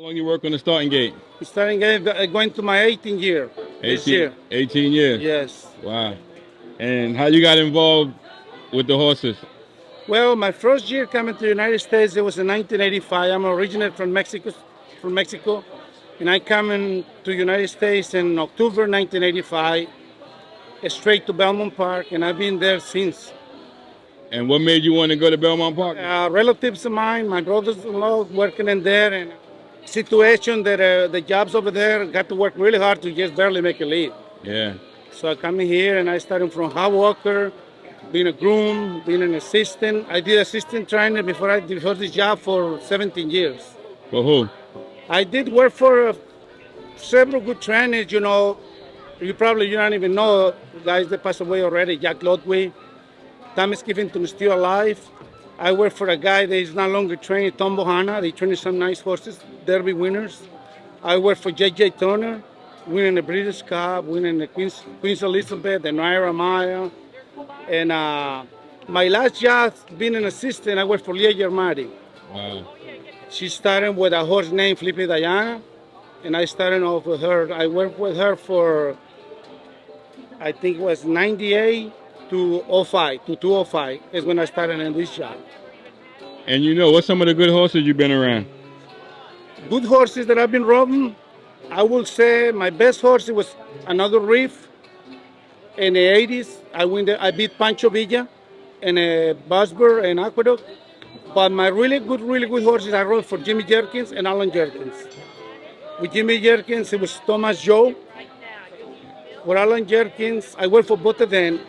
long you work on the starting gate? Starting game, going to my 18th year this year. 18 years? Yes. Wow. And how you got involved with the horses? Well, my first year coming to the United States, it was in 1985. I'm originally from Mexico, and I come to the United States in October 1985, straight to Belmont Park, and I've been there since. And what made you want to go to Belmont Park? Relatives of mine, my brothers-in-law working in there, and situation that the jobs over there got to work really hard to just barely make a leave. Yeah. So I come in here and I started from hard worker, being a groom, being an assistant. I did assistant training before this job for 17 years. For who? I did work for several good trainers, you know. You don't even know guys that passed away already. Jack Lotway, 𝐓𝐡𝐞 still alive. I work for a guy that is no longer training, Tom Bohanna. They train some nice horses, Derby winners. I work for J.J. Turner, winning the British Cup, winning the Queen Elizabeth, the Naira Maya. And my last job, being an assistant, I worked for Leah Germati. Wow. She started with a horse named Felipe Diana, and I started off with her. I worked with her for, I think it was 98 to 205 is when I started in this job. And you know, what's some of the good horses you've been around? Good horses that I've been riding, I will say my best horse was another Reef. In the 80s, I beat Pancho Villa and Busber and Aqueduct. But my really good horses I rode for Jimmy Jerkins and Alan Jerkins. With Jimmy Jerkins, it was Thomas Joe. With Alan Jerkins, I worked for both of them.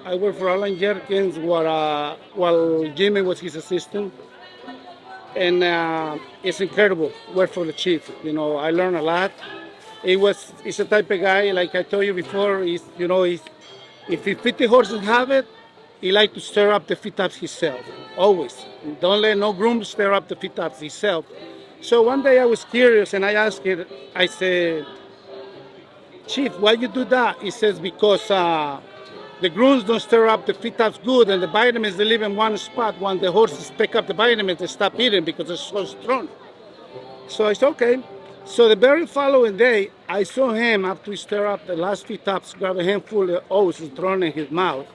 I worked for Alan Jerkins while Jimmy was his assistant. And it's incredible work for the chief. You know, I learned a lot. He's a type of guy, like I told you before, if 50 horses have it, he like to stir up the feet ups himself, always. Don't let no groom stir up the feet ups himself. So one day I was curious and I asked him, I said, Chief, why you do that? He says, because the grooms don't stir up the feet ups good, and the vitamins, they live in one spot. When the horses pick up the vitamins, they stop eating because they're so strong. So I said, okay. So the very following day, I saw him after he stir up the last feet ups, grab a handful of oats and throw it in his mouth,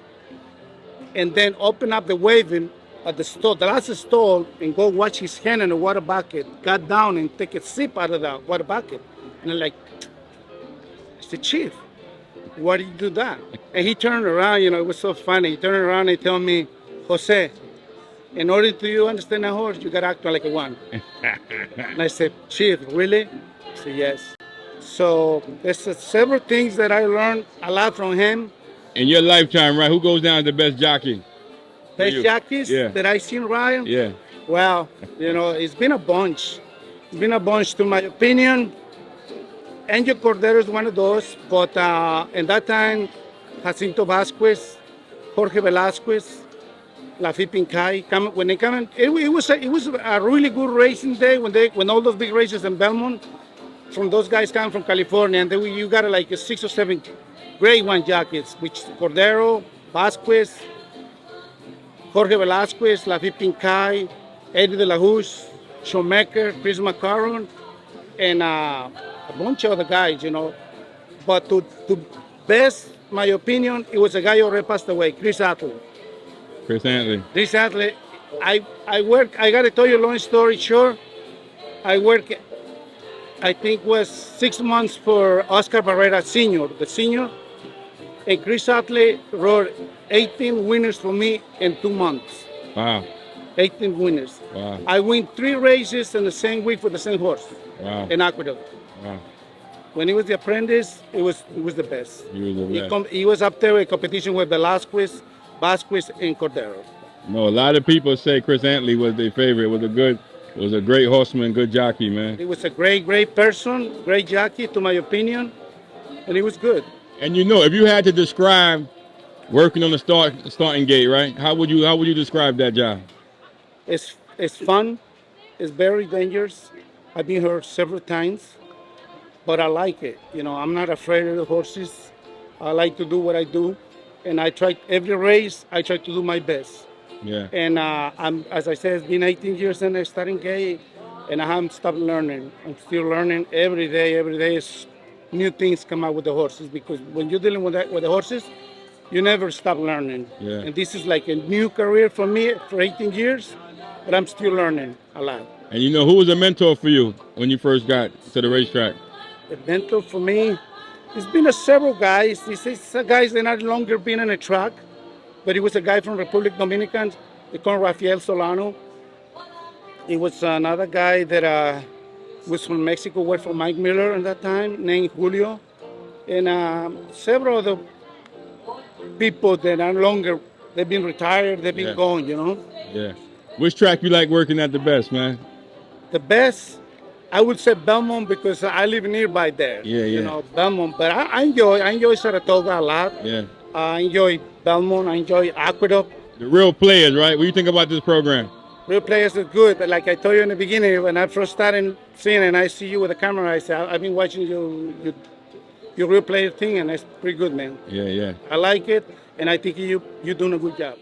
and then open up the waving at the stall, the last stall, and go wash his hand in the water bucket, got down and take a sip out of the water bucket. And I'm like, it's the chief. Why did you do that? And he turned around, you know, it was so funny. He turned around and told me, Jose, in order to you understand a horse, you got to act like a one. And I said, Chief, really? He said, yes. So there's several things that I learned a lot from him. In your lifetime, right, who goes down as the best jockey? Best jockeys that I seen, Ryan? Yeah. Well, you know, it's been a bunch. It's been a bunch, to my opinion. Angel Cordero is one of those, but in that time, Jacinto Vasquez, Jorge Velasquez, Lafitte Pincay, when they come in, it was a really good racing day when all those big races in Belmont, from those guys coming from California, and then you got like a 6 or 7 great one jockeys, which Cordero, Vasquez, Jorge Velasquez, Lafitte Pincay, Eddie de la Rouche, Shoemaker, Chris McCarron, and a bunch of other guys, you know. But to best my opinion, it was a guy who already passed away, Chris Atley. Chris Atley. Chris Atley. I got to tell you a long story short. I worked, I think was 6 months for Oscar Barrera Sr., the senior. And Chris Atley rode 18 winners for me in 2 months. Wow. 18 winners. Wow. I win 3 races in the same week for the same horse. Wow. In Aqueduct. Wow. When he was the apprentice, it was the best. He was the best. He was up there in competition with Velasquez, Vasquez, and Cordero. No, a lot of people say Chris Atley was their favorite. Was a great horseman, good jockey, man. He was a great person, great jockey, to my opinion, and he was good. And you know, if you had to describe working on the starting gate, right? How would you describe that job? It's fun. It's very dangerous. I've been hurt several times, but I like it. You know, I'm not afraid of the horses. I like to do what I do, and every race I try to do my best. Yeah. And as I said, it's been 18 years in the starting gate, and I haven't stopped learning. I'm still learning every day. Every day is new things come out with the horses, because when you're dealing with the horses, you never stop learning. Yeah. And this is like a new career for me for 18 years, but I'm still learning a lot. And you know, who was a mentor for you when you first got to the racetrack? The mentor for me, there's been several guys. These guys that not longer been in a track, but he was a guy from Republic Dominican. They call him Rafael Solano. He was another guy that was from Mexico, worked for Mike Miller at that time, named Julio. And several other people that are longer, they've been retired, they've been gone, you know? Yeah. Which track you like working at the best, man? The best, I would say Belmont, because I live nearby there. Yeah, yeah. You know, Belmont. But I enjoy Saratoga a lot. Yeah. I enjoy Belmont. I enjoy Aqueduct. The real players, right? What do you think about this program? Real players are good, but like I told you in the beginning, when I first started seeing and I see you with the camera, I said, I've been watching your real player thing, and it's pretty good, man. Yeah, yeah. I like it, and I think you're doing a good job.